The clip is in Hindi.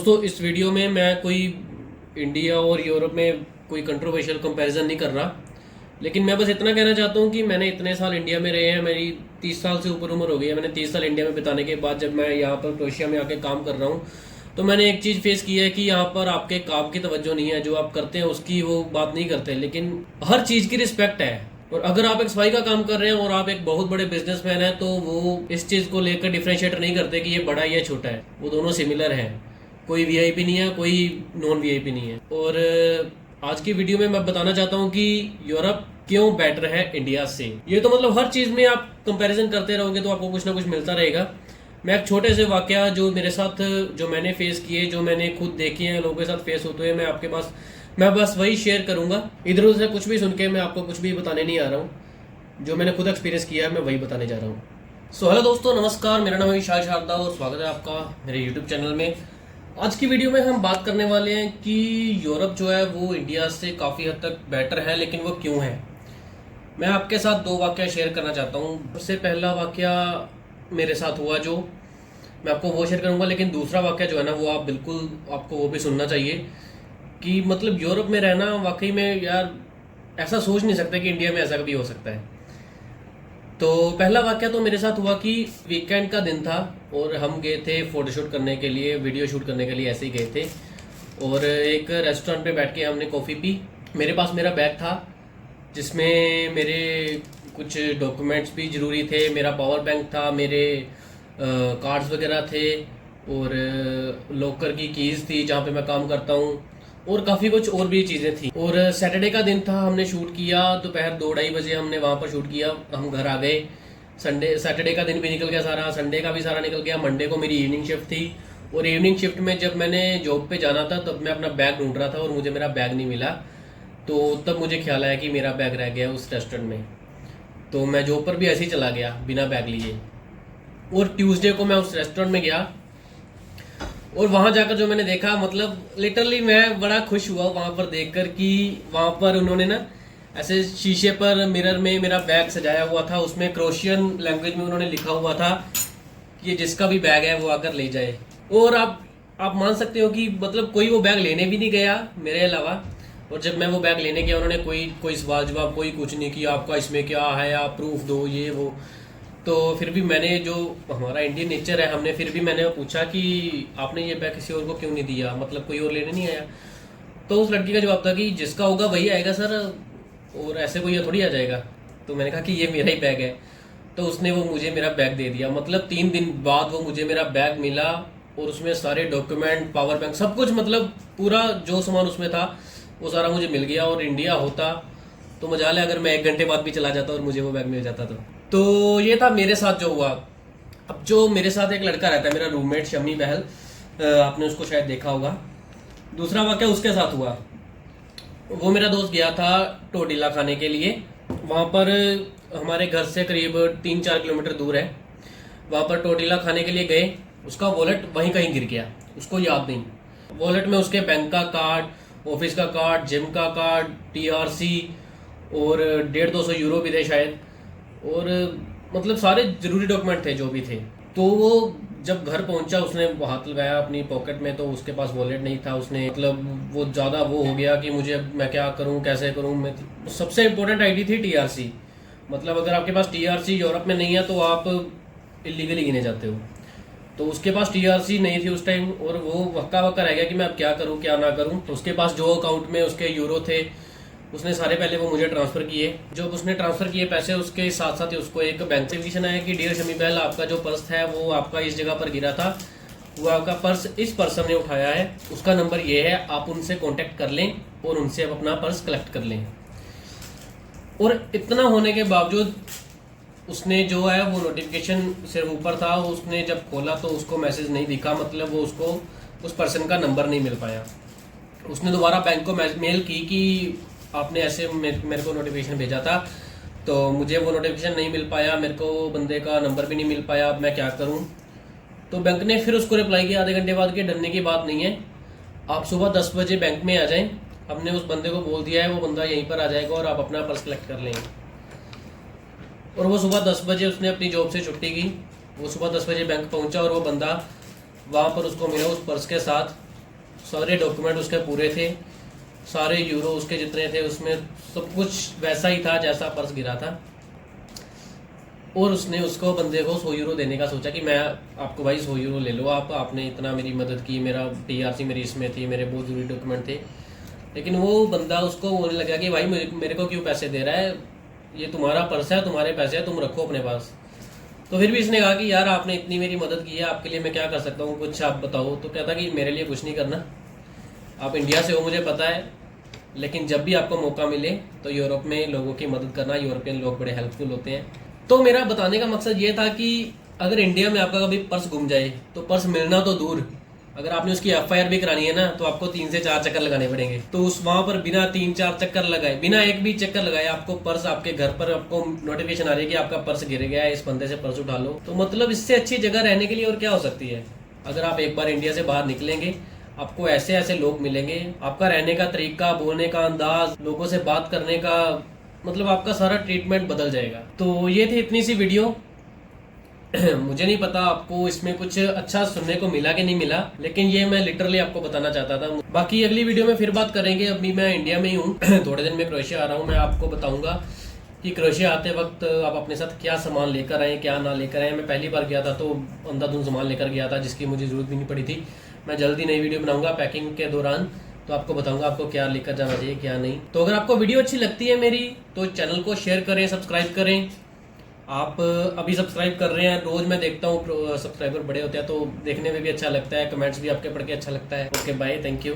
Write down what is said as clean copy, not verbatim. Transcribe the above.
दोस्तों इस वीडियो में मैं कोई इंडिया और यूरोप में कोई कंट्रोवर्शियल कंपैरिजन नहीं कर रहा, लेकिन मैं बस इतना कहना चाहता हूँ कि मैंने इतने साल इंडिया में रहे हैं। मेरी 30 साल से ऊपर उम्र हो गई है। मैंने 30 साल इंडिया में बिताने के बाद जब मैं यहाँ पर क्रोएशिया में आके काम कर रहा हूँ तो मैंने एक चीज़ फेस की है कि यहाँ पर आपके काम की तवज्जो नहीं है, जो आप करते हैं उसकी वो बात नहीं करते, लेकिन हर चीज़ की रिस्पेक्ट है। और अगर आप एक सफाई का काम कर रहे हैं और आप एक बहुत बड़े बिजनेसमैन हैं तो वो इस चीज़ को लेकर डिफ्रेंशिएट नहीं करते कि ये बड़ा है या छोटा है, वो दोनों सिमिलर हैं। कोई वीआईपी नहीं है, कोई नॉन वीआईपी नहीं है। और आज की वीडियो में मैं बताना चाहता हूँ कि यूरोप क्यों बेटर है इंडिया से। ये तो मतलब हर चीज़ में आप कंपैरिजन करते रहोगे तो आपको कुछ ना कुछ मिलता रहेगा। मैं एक छोटे से वाकया जो मेरे साथ, जो मैंने फेस किए, जो मैंने खुद देखे हैं लोगों के साथ फेस होते हुए, मैं बस वही शेयर करूंगा। इधर उधर से कुछ भी सुन के मैं आपको कुछ भी बताने नहीं आ रहा हूँ। जो मैंने खुद एक्सपीरियंस किया है मैं वही बताने जा रहा हूँ। सो हेलो दोस्तों, नमस्कार। मेरा नाम है विशाल शारदा और स्वागत है आपका मेरे यूट्यूब चैनल में। आज की वीडियो में हम बात करने वाले हैं कि यूरोप जो है वो इंडिया से काफ़ी हद तक बेटर है, लेकिन वो क्यों है। मैं आपके साथ दो वाक़या शेयर करना चाहता हूँ। सबसे पहला वाक़या मेरे साथ हुआ जो मैं आपको वो शेयर करूँगा, लेकिन दूसरा वाक़या जो है ना वो आप बिल्कुल, आपको वो भी सुनना चाहिए कि मतलब यूरोप में रहना वाकई में यार ऐसा सोच नहीं सकते कि इंडिया में ऐसा कभी हो सकता है। तो पहला वाक़या तो मेरे साथ हुआ कि वीकेंड का दिन था और हम गए थे फ़ोटोशूट करने के लिए, वीडियो शूट करने के लिए, ऐसे ही गए थे। और एक रेस्टोरेंट पे बैठ के हमने कॉफ़ी पी। मेरे पास मेरा बैग था जिसमें मेरे कुछ डॉक्यूमेंट्स भी ज़रूरी थे, मेरा पावर बैंक था, मेरे कार्ड्स वगैरह थे और लॉकर की कीज़ थी जहाँ पे मैं काम करता हूँ, और काफ़ी कुछ और भी चीज़ें थी। और सैटरडे का दिन था, हमने शूट किया दोपहर 2-2:30 बजे हमने वहाँ पर शूट किया। हम घर आ गए। सैटरडे का दिन भी निकल गया सारा, संडे का भी सारा निकल गया। मंडे को मेरी इवनिंग शिफ्ट थी और इवनिंग शिफ्ट में जब मैंने जॉब पे जाना था तब मैं अपना बैग ढूंढ रहा था और मुझे मेरा बैग नहीं मिला। तो तब मुझे ख्याल आया कि मेरा बैग रह गया उस रेस्टोरेंट में। तो मैं जॉब पर भी ऐसे ही चला गया बिना बैग लिए। और ट्यूसडे को मैं उस रेस्टोरेंट में गया और वहां जाकर जो मैंने देखा, मतलब लिटरली मैं बड़ा खुश हुआ वहां पर देखकर कि वहां पर उन्होंने ना ऐसे शीशे पर मिरर में मेरा बैग सजाया हुआ था। उसमें क्रोशियन लैंग्वेज में उन्होंने लिखा हुआ था कि ये जिसका भी बैग है वो आकर ले जाए। और आप मान सकते हो कि मतलब कोई वो बैग लेने भी नहीं गया मेरे अलावा। और जब मैं वो बैग लेने गया उन्होंने कोई सवाल जवाब, कोई कुछ नहीं किया, आपका इसमें क्या है, आप प्रूफ दो, ये वो। तो फिर भी मैंने, जो हमारा इंडियन नेचर है, हमने फिर भी मैंने पूछा कि आपने ये बैग किसी और को क्यों नहीं दिया, मतलब कोई और लेने नहीं आया। तो उस लड़की का जवाब था कि जिसका होगा वही आएगा सर, और ऐसे कोई थोड़ी आ जाएगा। तो मैंने कहा कि ये मेरा ही बैग है। तो उसने वो मुझे मेरा बैग दे दिया। मतलब 3 दिन बाद वो मुझे मेरा बैग मिला और उसमें सारे डॉक्यूमेंट, पावर बैंक, सब कुछ, मतलब पूरा जो सामान उसमें था वो सारा मुझे मिल गया। और इंडिया होता तो मजाल है अगर मैं 1 घंटे बाद भी चला जाता और मुझे वो बैग मिल जाता। तो ये था मेरे साथ जो हुआ। अब जो मेरे साथ एक लड़का रहता है, मेरा रूममेट शमी बहल, आपने उसको शायद देखा होगा। दूसरा वाक़या उसके साथ हुआ। वो मेरा दोस्त गया था टोडीला खाने के लिए। वहाँ पर हमारे घर से करीब 3-4 किलोमीटर दूर है। वहाँ पर टोडीला खाने के लिए गए। उसका वॉलेट वहीं कहीं गिर गया, उसको याद नहीं। वॉलेट में उसके बैंक का कार्ड, ऑफिस का कार्ड, जिम का कार्ड, टीआरसी और 150-200 यूरो भी थे शायद। और मतलब सारे ज़रूरी डॉक्यूमेंट थे जो भी थे। तो वो जब घर पहुंचा उसने हाथ लगाया अपनी पॉकेट में तो उसके पास वॉलेट नहीं था। उसने, मतलब वो ज़्यादा वो हो गया कि मुझे, मैं क्या करूं, कैसे करूं। मैं, सबसे इम्पोर्टेंट आईडी थी टीआरसी। मतलब अगर आपके पास टीआरसी यूरोप में नहीं है तो आप इलीगली गिने जाते हो। तो उसके पास टीआरसी नहीं थी उस टाइम और वो वक्का रह गया कि मैं अब क्या करूं क्या ना करूं। तो उसके पास जो अकाउंट में उसके यूरो थे उसने सारे पहले वो मुझे ट्रांसफ़र किए। जब उसने ट्रांसफ़र किए पैसे, उसके साथ साथ ही उसको एक बैंक से नोटिफिकेशन आया कि डियर शमी बहल, आपका जो पर्स है वो आपका इस जगह पर गिरा था, वो आपका पर्स इस पर्सन ने उठाया है, उसका नंबर ये है, आप उनसे कांटेक्ट कर लें और उनसे आप अपना पर्स कलेक्ट कर लें। और इतना होने के बावजूद उसने जो है वो नोटिफिकेशन सिर्फ ऊपर था, उसने जब खोला तो उसको मैसेज नहीं दिखा, मतलब वो उसको उस पर्सन का नंबर नहीं मिल पाया। उसने दोबारा बैंक को मेल की कि आपने ऐसे मेरे को नोटिफिकेशन भेजा था तो मुझे वो नोटिफिकेशन नहीं मिल पाया, मेरे को बंदे का नंबर भी नहीं मिल पाया, अब मैं क्या करूं। तो बैंक ने फिर उसको रिप्लाई किया आधे घंटे बाद कि डरने की बात नहीं है, आप सुबह 10 बजे बैंक में आ जाएं, हमने उस बंदे को बोल दिया है, वो बंदा यहीं पर आ जाएगा और आप अपना पर्स कलेक्ट कर लेंगे। और वो सुबह 10 बजे उसने अपनी जॉब से छुट्टी की। वो सुबह 10 बजे बैंक पहुंचा और वो बंदा वहाँ पर उसको मिला उस पर्स के साथ सारे डॉक्यूमेंट उसके पूरे थे, सारे यूरो उसके जितने थे उसमें सब कुछ वैसा ही था जैसा पर्स गिरा था। और उसने उसको बंदे को 100 यूरो देने का सोचा कि मैं आपको भाई 100 यूरो ले लो आप, आपने इतना मेरी मदद की, मेरा टीआरसी मेरी इसमें थी, मेरे बहुत ज़रूरी डॉक्यूमेंट थे। लेकिन वो बंदा उसको बोलने लगा कि भाई मेरे को क्यों पैसे दे रहा है, ये तुम्हारा पर्स है, तुम्हारे पैसे हैं, तुम रखो अपने पास। तो फिर भी इसने कहा कि यार आपने इतनी मेरी मदद की है, आपके लिए मैं क्या कर सकता हूँ, कुछ आप बताओ। तो कहता कि मेरे लिए कुछ नहीं करना, आप इंडिया से हो मुझे पता है, लेकिन जब भी आपको मौका मिले तो यूरोप में लोगों की मदद करना, यूरोपियन लोग बड़े हेल्पफुल होते हैं। तो मेरा बताने का मकसद ये था कि अगर इंडिया में आपका कभी पर्स गुम जाए तो पर्स मिलना तो दूर, अगर आपने उसकी एफआईआर भी करानी है ना तो आपको 3 से 4 चक्कर लगाने पड़ेंगे। तो उस वहां पर बिना 3-4 चक्कर लगाए, बिना एक भी चक्कर लगाए आपको पर्स आपके घर पर आपको नोटिफिकेशन आ रही है कि आपका पर्स गिर गया है, इस बंदे से पर्स उठा लो। तो मतलब इससे अच्छी जगह रहने के लिए और क्या हो सकती है। अगर आप एक बार इंडिया से बाहर निकलेंगे आपको ऐसे ऐसे लोग मिलेंगे, आपका रहने का तरीका, बोलने का अंदाज, लोगों से बात करने का, मतलब आपका सारा ट्रीटमेंट बदल जाएगा। तो ये थी इतनी सी वीडियो। मुझे नहीं पता आपको इसमें कुछ अच्छा सुनने को मिला कि नहीं मिला, लेकिन ये मैं लिटरली आपको बताना चाहता था। बाकी अगली वीडियो में फिर बात करेंगे। अभी मैं इंडिया में ही हूँ, थोड़े दिन में क्रोएशिया आ रहा हूँ। मैं आपको बताऊंगा कि क्रोएशिया आते वक्त आप अपने साथ क्या सामान लेकर आए, क्या ना लेकर आए। मैं पहली बार गया था तो अंधाधुंध सामान लेकर गया था जिसकी मुझे ज़रूरत भी नहीं पड़ी थी। मैं जल्दी नई वीडियो बनाऊंगा पैकिंग के दौरान, तो आपको बताऊंगा आपको क्या लेकर जाना चाहिए क्या नहीं। तो अगर आपको वीडियो अच्छी लगती है मेरी तो चैनल को शेयर करें, सब्सक्राइब करें। आप अभी सब्सक्राइब कर रहे हैं, रोज़ मैं देखता हूँ सब्सक्राइबर बड़े होते हैं तो देखने में भी अच्छा लगता है, कमेंट्स भी आपके पढ़ के अच्छा लगता है। Okay bye, thank you.